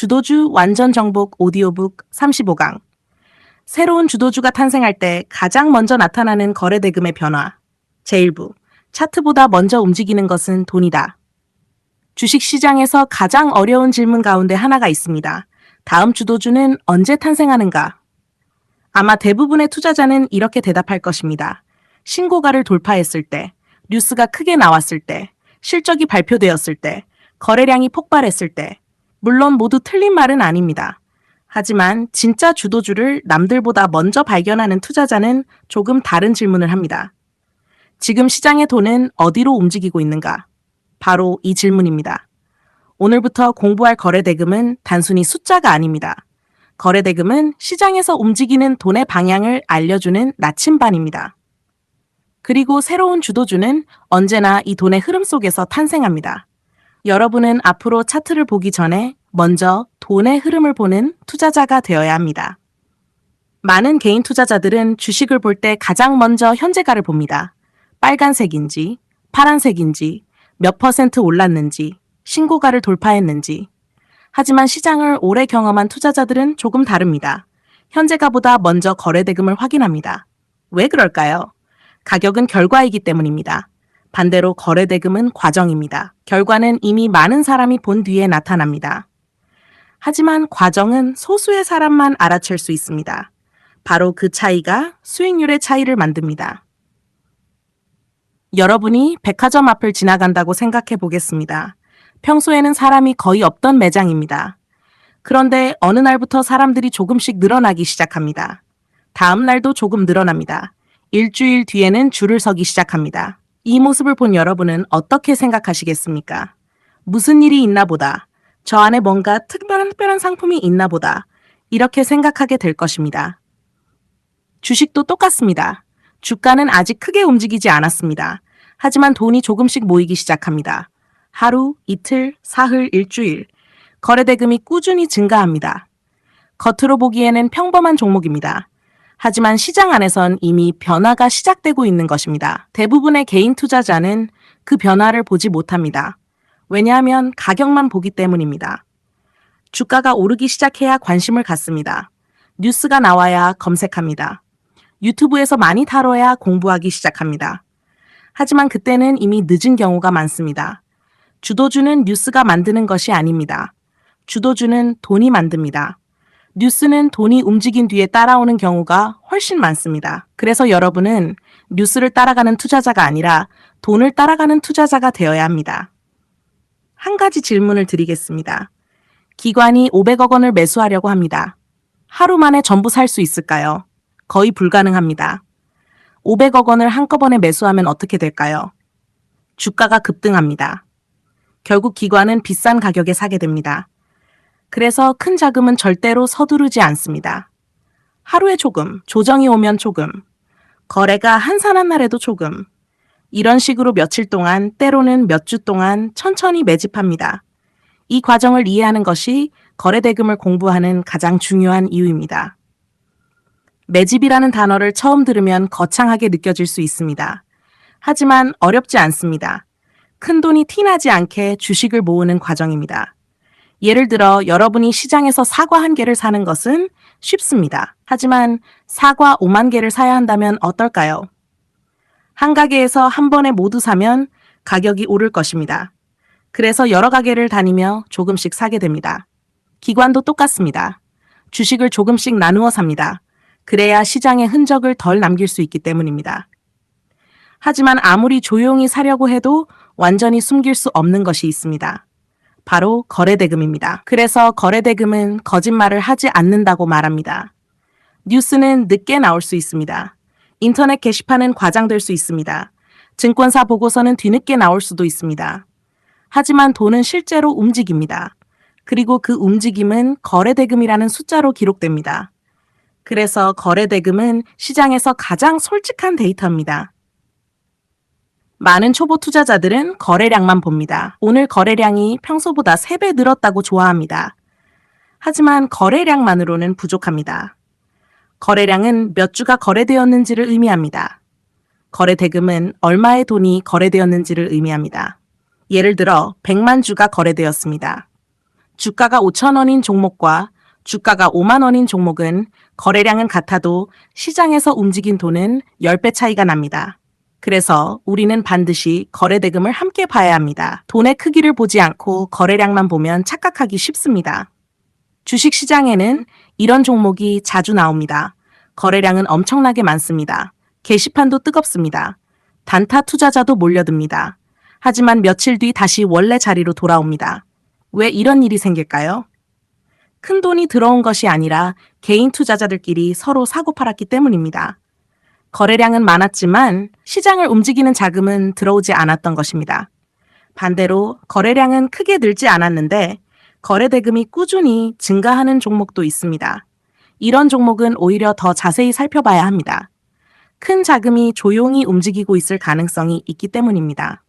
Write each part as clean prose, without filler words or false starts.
주도주 완전 정복 오디오북 35강. 새로운 주도주가 탄생할 때 가장 먼저 나타나는 거래대금의 변화. 제1부. 차트보다 먼저 움직이는 것은 돈이다. 주식시장에서 가장 어려운 질문 가운데 하나가 있습니다. 다음 주도주는 언제 탄생하는가? 아마 대부분의 투자자는 이렇게 대답할 것입니다. 신고가를 돌파했을 때, 뉴스가 크게 나왔을 때, 실적이 발표되었을 때, 거래량이 폭발했을 때. 물론 모두 틀린 말은 아닙니다. 하지만 진짜 주도주를 남들보다 먼저 발견하는 투자자는 조금 다른 질문을 합니다. 지금 시장의 돈은 어디로 움직이고 있는가? 바로 이 질문입니다. 오늘부터 공부할 거래대금은 단순히 숫자가 아닙니다. 거래대금은 시장에서 움직이는 돈의 방향을 알려주는 나침반입니다. 그리고 새로운 주도주는 언제나 이 돈의 흐름 속에서 탄생합니다. 여러분은 앞으로 차트를 보기 전에 먼저 돈의 흐름을 보는 투자자가 되어야 합니다. 많은 개인 투자자들은 주식을 볼 때 가장 먼저 현재가를 봅니다. 빨간색인지, 파란색인지, 몇 % 올랐는지, 신고가를 돌파했는지. 하지만 시장을 오래 경험한 투자자들은 조금 다릅니다. 현재가보다 먼저 거래대금을 확인합니다. 왜 그럴까요? 가격은 결과이기 때문입니다. 반대로 거래대금은 과정입니다. 결과는 이미 많은 사람이 본 뒤에 나타납니다. 하지만 과정은 소수의 사람만 알아챌 수 있습니다. 바로 그 차이가 수익률의 차이를 만듭니다. 여러분이 백화점 앞을 지나간다고 생각해 보겠습니다. 평소에는 사람이 거의 없던 매장입니다. 그런데 어느 날부터 사람들이 조금씩 늘어나기 시작합니다. 다음 날도 조금 늘어납니다. 일주일 뒤에는 줄을 서기 시작합니다. 이 모습을 본 여러분은 어떻게 생각하시겠습니까? 무슨 일이 있나 보다. 저 안에 뭔가 특별한 상품이 있나 보다. 이렇게 생각하게 될 것입니다. 주식도 똑같습니다. 주가는 아직 크게 움직이지 않았습니다. 하지만 돈이 조금씩 모이기 시작합니다. 하루, 이틀, 사흘, 일주일. 거래대금이 꾸준히 증가합니다. 겉으로 보기에는 평범한 종목입니다. 하지만 시장 안에선 이미 변화가 시작되고 있는 것입니다. 대부분의 개인 투자자는 그 변화를 보지 못합니다. 왜냐하면 가격만 보기 때문입니다. 주가가 오르기 시작해야 관심을 갖습니다. 뉴스가 나와야 검색합니다. 유튜브에서 많이 다뤄야 공부하기 시작합니다. 하지만 그때는 이미 늦은 경우가 많습니다. 주도주는 뉴스가 만드는 것이 아닙니다. 주도주는 돈이 만듭니다. 뉴스는 돈이 움직인 뒤에 따라오는 경우가 훨씬 많습니다. 그래서 여러분은 뉴스를 따라가는 투자자가 아니라 돈을 따라가는 투자자가 되어야 합니다. 한 가지 질문을 드리겠습니다. 기관이 500억 원을 매수하려고 합니다. 하루 만에 전부 살 수 있을까요? 거의 불가능합니다. 500억 원을 한꺼번에 매수하면 어떻게 될까요? 주가가 급등합니다. 결국 기관은 비싼 가격에 사게 됩니다. 그래서 큰 자금은 절대로 서두르지 않습니다. 하루에 조금, 조정이 오면 조금, 거래가 한산한 날에도 조금, 이런 식으로 며칠 동안, 때로는 몇 주 동안 천천히 매집합니다. 이 과정을 이해하는 것이 거래대금을 공부하는 가장 중요한 이유입니다. 매집이라는 단어를 처음 들으면 거창하게 느껴질 수 있습니다. 하지만 어렵지 않습니다. 큰 돈이 티나지 않게 주식을 모으는 과정입니다. 예를 들어 여러분이 시장에서 사과 1개를 사는 것은 쉽습니다. 하지만 사과 5만 개를 사야 한다면 어떨까요? 한 가게에서 한 번에 모두 사면 가격이 오를 것입니다. 그래서 여러 가게를 다니며 조금씩 사게 됩니다. 기관도 똑같습니다. 주식을 조금씩 나누어 삽니다. 그래야 시장의 흔적을 덜 남길 수 있기 때문입니다. 하지만 아무리 조용히 사려고 해도 완전히 숨길 수 없는 것이 있습니다. 바로 거래대금입니다. 그래서 거래대금은 거짓말을 하지 않는다고 말합니다. 뉴스는 늦게 나올 수 있습니다. 인터넷 게시판은 과장될 수 있습니다. 증권사 보고서는 뒤늦게 나올 수도 있습니다. 하지만 돈은 실제로 움직입니다. 그리고 그 움직임은 거래대금이라는 숫자로 기록됩니다. 그래서 거래대금은 시장에서 가장 솔직한 데이터입니다. 많은 초보 투자자들은 거래량만 봅니다. 오늘 거래량이 평소보다 3배 늘었다고 좋아합니다. 하지만 거래량만으로는 부족합니다. 거래량은 몇 주가 거래되었는지를 의미합니다. 거래대금은 얼마의 돈이 거래되었는지를 의미합니다. 예를 들어 100만 주가 거래되었습니다. 주가가 5천 원인 종목과 주가가 5만 원인 종목은 거래량은 같아도 시장에서 움직인 돈은 10배 차이가 납니다. 그래서 우리는 반드시 거래대금을 함께 봐야 합니다. 돈의 크기를 보지 않고 거래량만 보면 착각하기 쉽습니다. 주식시장에는 이런 종목이 자주 나옵니다. 거래량은 엄청나게 많습니다. 게시판도 뜨겁습니다. 단타 투자자도 몰려듭니다. 하지만 며칠 뒤 다시 원래 자리로 돌아옵니다. 왜 이런 일이 생길까요? 큰 돈이 들어온 것이 아니라 개인 투자자들끼리 서로 사고팔았기 때문입니다. 거래량은 많았지만 시장을 움직이는 자금은 들어오지 않았던 것입니다. 반대로 거래량은 크게 늘지 않았는데 거래대금이 꾸준히 증가하는 종목도 있습니다. 이런 종목은 오히려 더 자세히 살펴봐야 합니다. 큰 자금이 조용히 움직이고 있을 가능성이 있기 때문입니다.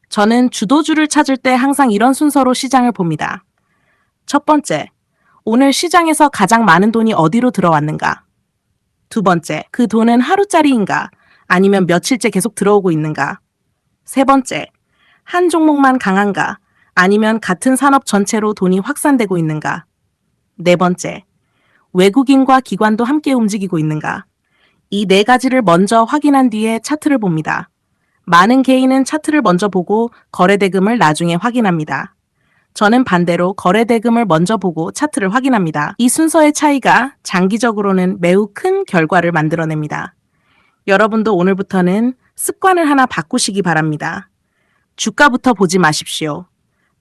저는 주도주를 찾을 때 항상 이런 순서로 시장을 봅니다. 첫 번째, 오늘 시장에서 가장 많은 돈이 어디로 들어왔는가? 두 번째, 그 돈은 하루짜리인가? 아니면 며칠째 계속 들어오고 있는가? 세 번째, 한 종목만 강한가? 아니면 같은 산업 전체로 돈이 확산되고 있는가? 네 번째, 외국인과 기관도 함께 움직이고 있는가? 이 네 가지를 먼저 확인한 뒤에 차트를 봅니다. 많은 개인은 차트를 먼저 보고 거래대금을 나중에 확인합니다. 저는 반대로 거래대금을 먼저 보고 차트를 확인합니다. 이 순서의 차이가 장기적으로는 매우 큰 결과를 만들어냅니다. 여러분도 오늘부터는 습관을 하나 바꾸시기 바랍니다. 주가부터 보지 마십시오.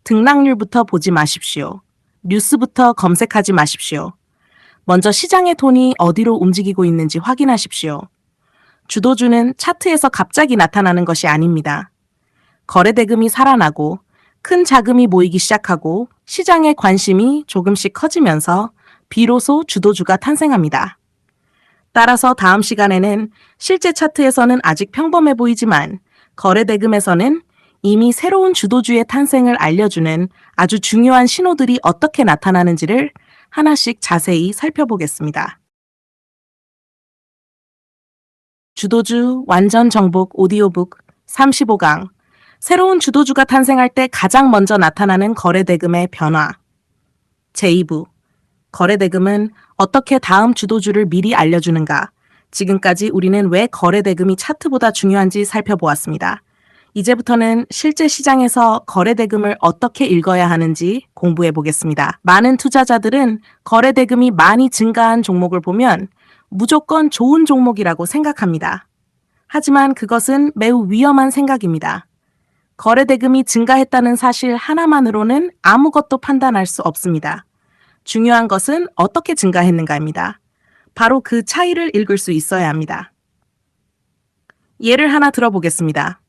등락률부터 보지 마십시오. 뉴스부터 검색하지 마십시오. 먼저 시장의 돈이 어디로 움직이고 있는지 확인하십시오. 주도주는 차트에서 갑자기 나타나는 것이 아닙니다. 거래대금이 살아나고 큰 자금이 모이기 시작하고 시장의 관심이 조금씩 커지면서 비로소 주도주가 탄생합니다. 따라서 다음 시간에는 실제 차트에서는 아직 평범해 보이지만 거래대금에서는 이미 새로운 주도주의 탄생을 알려주는 아주 중요한 신호들이 어떻게 나타나는지를 하나씩 자세히 살펴보겠습니다. 주도주 완전 정복 오디오북 35강 새로운 주도주가 탄생할 때 가장 먼저 나타나는 거래대금의 변화. 제2부 거래대금은 어떻게 다음 주도주를 미리 알려주는가? 지금까지 우리는 왜 거래대금이 차트보다 중요한지 살펴보았습니다. 이제부터는 실제 시장에서 거래대금을 어떻게 읽어야 하는지 공부해 보겠습니다. 많은 투자자들은 거래대금이 많이 증가한 종목을 보면 무조건 좋은 종목이라고 생각합니다. 하지만 그것은 매우 위험한 생각입니다. 거래대금이 증가했다는 사실 하나만으로는 아무것도 판단할 수 없습니다. 중요한 것은 어떻게 증가했는가입니다. 바로 그 차이를 읽을 수 있어야 합니다. 예를 하나 들어보겠습니다.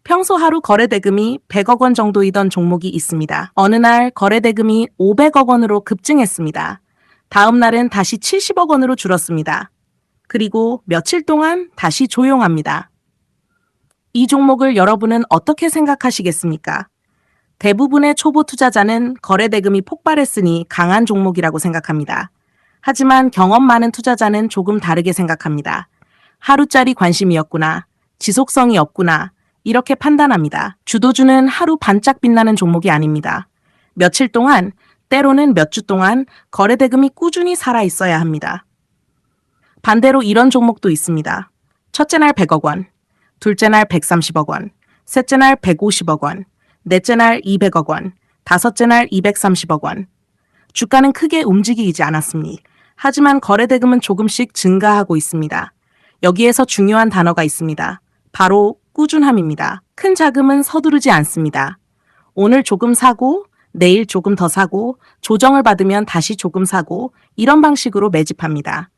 평소 하루 거래대금이 100억 원 정도이던 종목이 있습니다. 어느 날 거래대금이 500억 원으로 급증했습니다. 다음 날은 다시 70억 원으로 줄었습니다. 그리고 며칠 동안 다시 조용합니다. 이 종목을 여러분은 어떻게 생각하시겠습니까? 대부분의 초보 투자자는 거래대금이 폭발했으니 강한 종목이라고 생각합니다. 하지만 경험 많은 투자자는 조금 다르게 생각합니다. 하루짜리 관심이었구나, 지속성이 없구나, 이렇게 판단합니다. 주도주는 하루 반짝 빛나는 종목이 아닙니다. 며칠 동안, 때로는 몇 주 동안 거래대금이 꾸준히 살아 있어야 합니다. 반대로 이런 종목도 있습니다. 첫째 날 100억 원, 둘째 날 130억 원, 셋째 날 150억 원, 넷째 날 200억 원, 다섯째 날 230억 원. 주가는 크게 움직이지 않았습니다. 하지만 거래대금은 조금씩 증가하고 있습니다. 여기에서 중요한 단어가 있습니다. 바로 꾸준함입니다. 큰 자금은 서두르지 않습니다. 오늘 조금 사고, 내일 조금 더 사고, 조정을 받으면 다시 조금 사고, 이런 방식으로 매집합니다.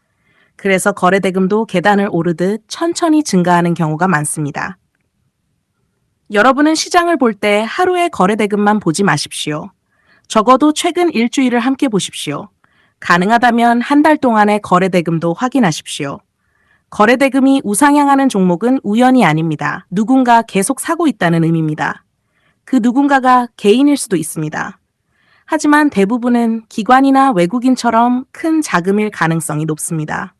그래서 거래대금도 계단을 오르듯 천천히 증가하는 경우가 많습니다. 여러분은 시장을 볼 때 하루의 거래대금만 보지 마십시오. 적어도 최근 일주일을 함께 보십시오. 가능하다면 한 달 동안의 거래대금도 확인하십시오. 거래대금이 우상향하는 종목은 우연이 아닙니다. 누군가 계속 사고 있다는 의미입니다. 그 누군가가 개인일 수도 있습니다. 하지만 대부분은 기관이나 외국인처럼 큰 자금일 가능성이 높습니다.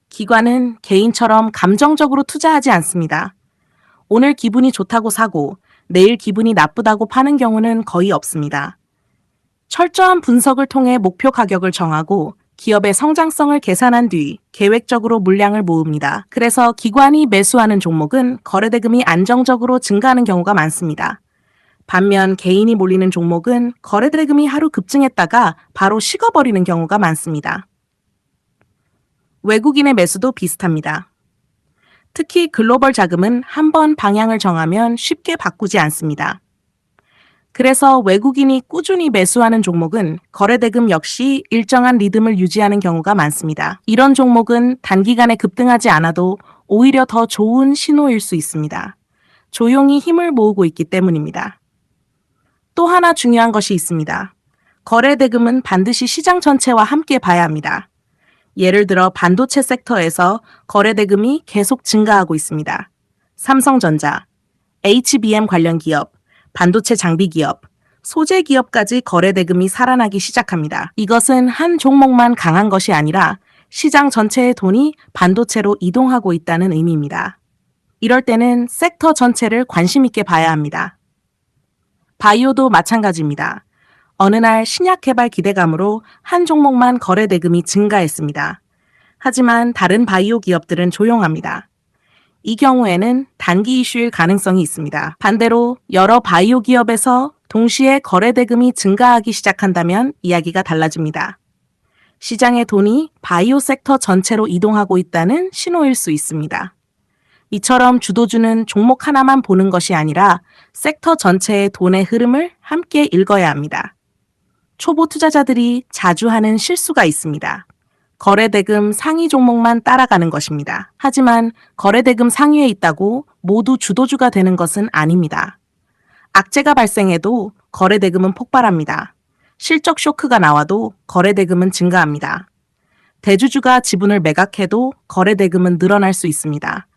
기관은 개인처럼 감정적으로 투자하지 않습니다. 오늘 기분이 좋다고 사고 내일 기분이 나쁘다고 파는 경우는 거의 없습니다. 철저한 분석을 통해 목표 가격을 정하고 기업의 성장성을 계산한 뒤 계획적으로 물량을 모읍니다. 그래서 기관이 매수하는 종목은 거래대금이 안정적으로 증가하는 경우가 많습니다. 반면 개인이 몰리는 종목은 거래대금이 하루 급증했다가 바로 식어버리는 경우가 많습니다. 외국인의 매수도 비슷합니다. 특히 글로벌 자금은 한번 방향을 정하면 쉽게 바꾸지 않습니다. 그래서 외국인이 꾸준히 매수하는 종목은 거래대금 역시 일정한 리듬을 유지하는 경우가 많습니다. 이런 종목은 단기간에 급등하지 않아도 오히려 더 좋은 신호일 수 있습니다. 조용히 힘을 모으고 있기 때문입니다. 또 하나 중요한 것이 있습니다. 거래대금은 반드시 시장 전체와 함께 봐야 합니다. 예를 들어 반도체 섹터에서 거래대금이 계속 증가하고 있습니다. 삼성전자, HBM 관련 기업, 반도체 장비 기업, 소재 기업까지 거래대금이 살아나기 시작합니다. 이것은 한 종목만 강한 것이 아니라 시장 전체의 돈이 반도체로 이동하고 있다는 의미입니다. 이럴 때는 섹터 전체를 관심 있게 봐야 합니다. 바이오도 마찬가지입니다. 어느 날 신약 개발 기대감으로 한 종목만 거래대금이 증가했습니다. 하지만 다른 바이오 기업들은 조용합니다. 이 경우에는 단기 이슈일 가능성이 있습니다. 반대로 여러 바이오 기업에서 동시에 거래대금이 증가하기 시작한다면 이야기가 달라집니다. 시장의 돈이 바이오 섹터 전체로 이동하고 있다는 신호일 수 있습니다. 이처럼 주도주는 종목 하나만 보는 것이 아니라 섹터 전체의 돈의 흐름을 함께 읽어야 합니다. 초보 투자자들이 자주 하는 실수가 있습니다. 거래대금 상위 종목만 따라가는 것입니다. 하지만 거래대금 상위에 있다고 모두 주도주가 되는 것은 아닙니다. 악재가 발생해도 거래대금은 폭발합니다. 실적 쇼크가 나와도 거래대금은 증가합니다. 대주주가 지분을 매각해도 거래대금은 늘어날 수 있습니다.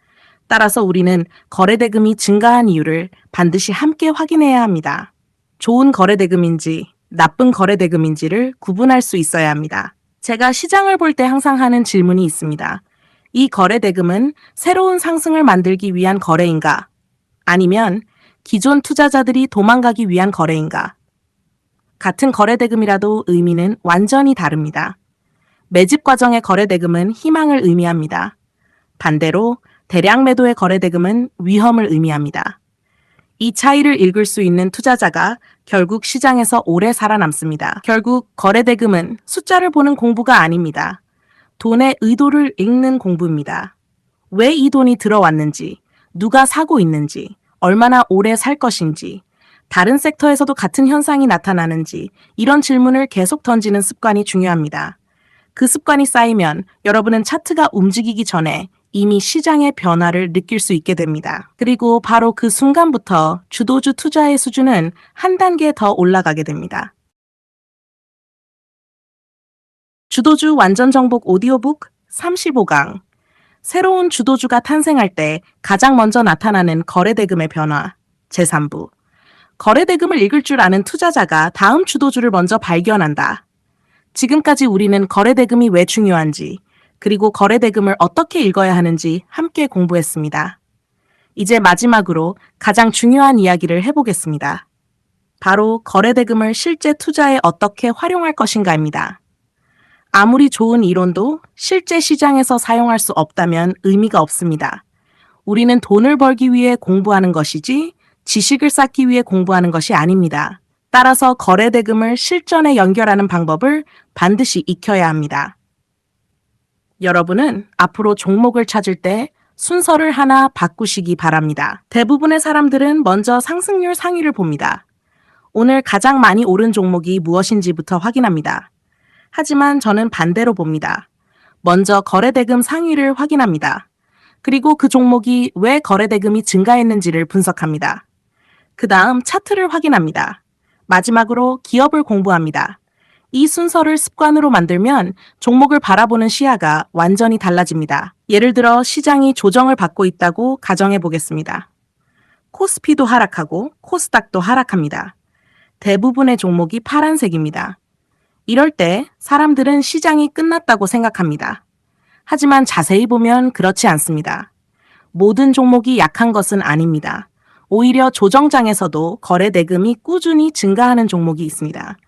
따라서 우리는 거래대금이 증가한 이유를 반드시 함께 확인해야 합니다. 좋은 거래대금인지 나쁜 거래대금인지를 구분할 수 있어야 합니다. 제가 시장을 볼 때 항상 하는 질문이 있습니다. 이 거래대금은 새로운 상승을 만들기 위한 거래인가? 아니면 기존 투자자들이 도망가기 위한 거래인가? 같은 거래대금이라도 의미는 완전히 다릅니다. 매집 과정의 거래대금은 희망을 의미합니다. 반대로 대량 매도의 거래대금은 위험을 의미합니다. 이 차이를 읽을 수 있는 투자자가 결국 시장에서 오래 살아남습니다. 결국 거래대금은 숫자를 보는 공부가 아닙니다. 돈의 의도를 읽는 공부입니다. 왜 이 돈이 들어왔는지, 누가 사고 있는지, 얼마나 오래 살 것인지, 다른 섹터에서도 같은 현상이 나타나는지 이런 질문을 계속 던지는 습관이 중요합니다. 그 습관이 쌓이면 여러분은 차트가 움직이기 전에 이미 시장의 변화를 느낄 수 있게 됩니다. 그리고 바로 그 순간부터 주도주 투자의 수준은 한 단계 더 올라가게 됩니다. 주도주 완전 정복 오디오북 35강. 새로운 주도주가 탄생할 때 가장 먼저 나타나는 거래대금의 변화. 제3부. 거래대금을 읽을 줄 아는 투자자가 다음 주도주를 먼저 발견한다. 지금까지 우리는 거래대금이 왜 중요한지, 그리고 거래대금을 어떻게 읽어야 하는지 함께 공부했습니다. 이제 마지막으로 가장 중요한 이야기를 해보겠습니다. 바로 거래대금을 실제 투자에 어떻게 활용할 것인가입니다. 아무리 좋은 이론도 실제 시장에서 사용할 수 없다면 의미가 없습니다. 우리는 돈을 벌기 위해 공부하는 것이지 지식을 쌓기 위해 공부하는 것이 아닙니다. 따라서 거래대금을 실전에 연결하는 방법을 반드시 익혀야 합니다. 여러분은 앞으로 종목을 찾을 때 순서를 하나 바꾸시기 바랍니다. 대부분의 사람들은 먼저 상승률 상위를 봅니다. 오늘 가장 많이 오른 종목이 무엇인지부터 확인합니다. 하지만 저는 반대로 봅니다. 먼저 거래대금 상위를 확인합니다. 그리고 그 종목이 왜 거래대금이 증가했는지를 분석합니다. 그 다음 차트를 확인합니다. 마지막으로 기업을 공부합니다. 이 순서를 습관으로 만들면 종목을 바라보는 시야가 완전히 달라집니다. 예를 들어 시장이 조정을 받고 있다고 가정해 보겠습니다. 코스피도 하락하고 코스닥도 하락합니다. 대부분의 종목이 파란색입니다. 이럴 때 사람들은 시장이 끝났다고 생각합니다. 하지만 자세히 보면 그렇지 않습니다. 모든 종목이 약한 것은 아닙니다. 오히려 조정장에서도 거래대금이 꾸준히 증가하는 종목이 있습니다.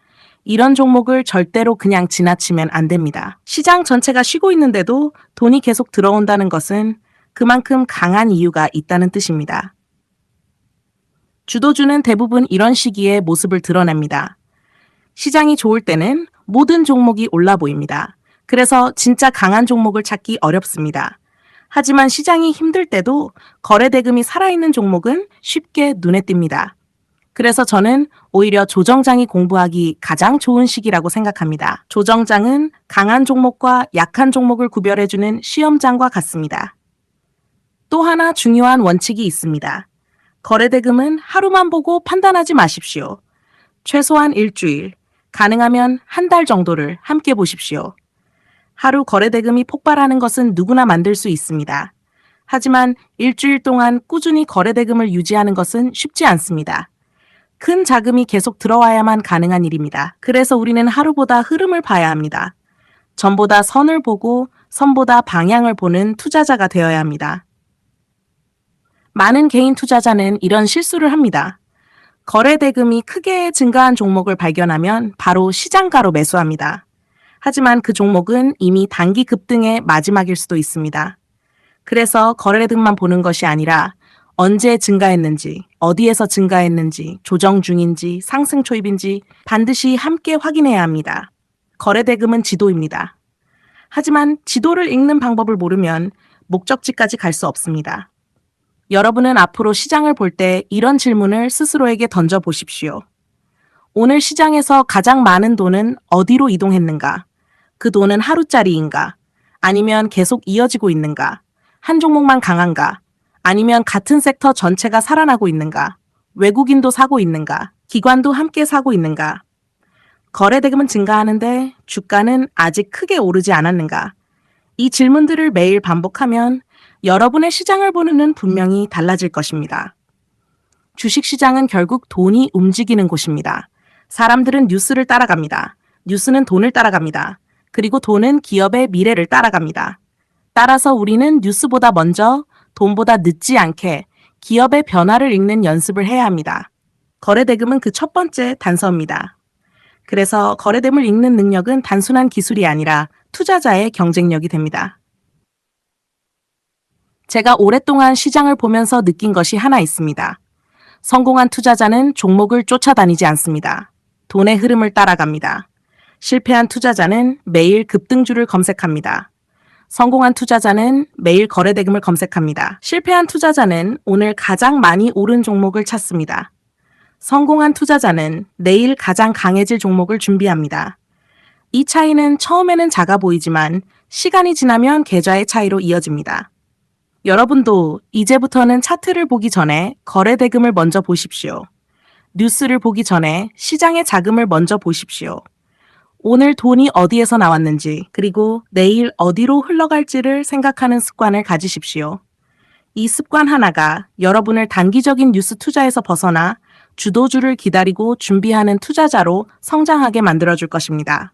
이런 종목을 절대로 그냥 지나치면 안 됩니다. 시장 전체가 쉬고 있는데도 돈이 계속 들어온다는 것은 그만큼 강한 이유가 있다는 뜻입니다. 주도주는 대부분 이런 시기에 모습을 드러냅니다. 시장이 좋을 때는 모든 종목이 올라 보입니다. 그래서 진짜 강한 종목을 찾기 어렵습니다. 하지만 시장이 힘들 때도 거래대금이 살아있는 종목은 쉽게 눈에 띕니다. 그래서 저는 오히려 조정장이 공부하기 가장 좋은 시기라고 생각합니다. 조정장은 강한 종목과 약한 종목을 구별해주는 시험장과 같습니다. 또 하나 중요한 원칙이 있습니다. 거래대금은 하루만 보고 판단하지 마십시오. 최소한 일주일, 가능하면 한 달 정도를 함께 보십시오. 하루 거래대금이 폭발하는 것은 누구나 만들 수 있습니다. 하지만 일주일 동안 꾸준히 거래대금을 유지하는 것은 쉽지 않습니다. 큰 자금이 계속 들어와야만 가능한 일입니다. 그래서 우리는 하루보다 흐름을 봐야 합니다. 전보다 선을 보고 선보다 방향을 보는 투자자가 되어야 합니다. 많은 개인 투자자는 이런 실수를 합니다. 거래대금이 크게 증가한 종목을 발견하면 바로 시장가로 매수합니다. 하지만 그 종목은 이미 단기 급등의 마지막일 수도 있습니다. 그래서 거래대금만 보는 것이 아니라 언제 증가했는지, 어디에서 증가했는지, 조정 중인지, 상승 초입인지 반드시 함께 확인해야 합니다. 거래대금은 지도입니다. 하지만 지도를 읽는 방법을 모르면 목적지까지 갈 수 없습니다. 여러분은 앞으로 시장을 볼 때 이런 질문을 스스로에게 던져보십시오. 오늘 시장에서 가장 많은 돈은 어디로 이동했는가? 그 돈은 하루짜리인가? 아니면 계속 이어지고 있는가? 한 종목만 강한가? 아니면 같은 섹터 전체가 살아나고 있는가? 외국인도 사고 있는가? 기관도 함께 사고 있는가? 거래대금은 증가하는데 주가는 아직 크게 오르지 않았는가? 이 질문들을 매일 반복하면 여러분의 시장을 보는 눈은 분명히 달라질 것입니다. 주식시장은 결국 돈이 움직이는 곳입니다. 사람들은 뉴스를 따라갑니다. 뉴스는 돈을 따라갑니다. 그리고 돈은 기업의 미래를 따라갑니다. 따라서 우리는 뉴스보다 먼저 돈보다 늦지 않게 기업의 변화를 읽는 연습을 해야 합니다. 거래대금은 그 첫 번째 단서입니다. 그래서 거래대금을 읽는 능력은 단순한 기술이 아니라 투자자의 경쟁력이 됩니다. 제가 오랫동안 시장을 보면서 느낀 것이 하나 있습니다. 성공한 투자자는 종목을 쫓아다니지 않습니다. 돈의 흐름을 따라갑니다. 실패한 투자자는 매일 급등주를 검색합니다. 성공한 투자자는 매일 거래대금을 검색합니다. 실패한 투자자는 오늘 가장 많이 오른 종목을 찾습니다. 성공한 투자자는 내일 가장 강해질 종목을 준비합니다. 이 차이는 처음에는 작아 보이지만 시간이 지나면 계좌의 차이로 이어집니다. 여러분도 이제부터는 차트를 보기 전에 거래대금을 먼저 보십시오. 뉴스를 보기 전에 시장의 자금을 먼저 보십시오. 오늘 돈이 어디에서 나왔는지, 그리고 내일 어디로 흘러갈지를 생각하는 습관을 가지십시오. 이 습관 하나가 여러분을 단기적인 뉴스 투자에서 벗어나 주도주를 기다리고 준비하는 투자자로 성장하게 만들어줄 것입니다.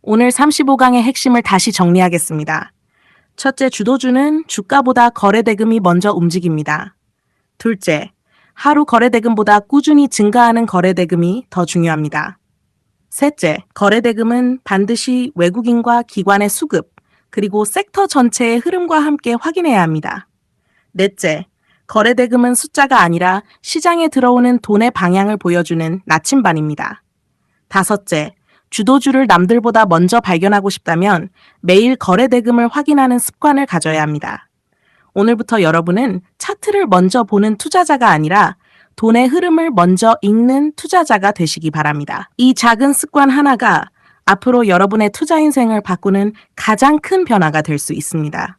오늘 35강의 핵심을 다시 정리하겠습니다. 첫째, 주도주는 주가보다 거래대금이 먼저 움직입니다. 둘째, 하루 거래대금보다 꾸준히 증가하는 거래대금이 더 중요합니다. 셋째, 거래대금은 반드시 외국인과 기관의 수급, 그리고 섹터 전체의 흐름과 함께 확인해야 합니다. 넷째, 거래대금은 숫자가 아니라 시장에 들어오는 돈의 방향을 보여주는 나침반입니다. 다섯째, 주도주를 남들보다 먼저 발견하고 싶다면 매일 거래대금을 확인하는 습관을 가져야 합니다. 오늘부터 여러분은 차트를 먼저 보는 투자자가 아니라 돈의 흐름을 먼저 읽는 투자자가 되시기 바랍니다. 이 작은 습관 하나가 앞으로 여러분의 투자 인생을 바꾸는 가장 큰 변화가 될 수 있습니다.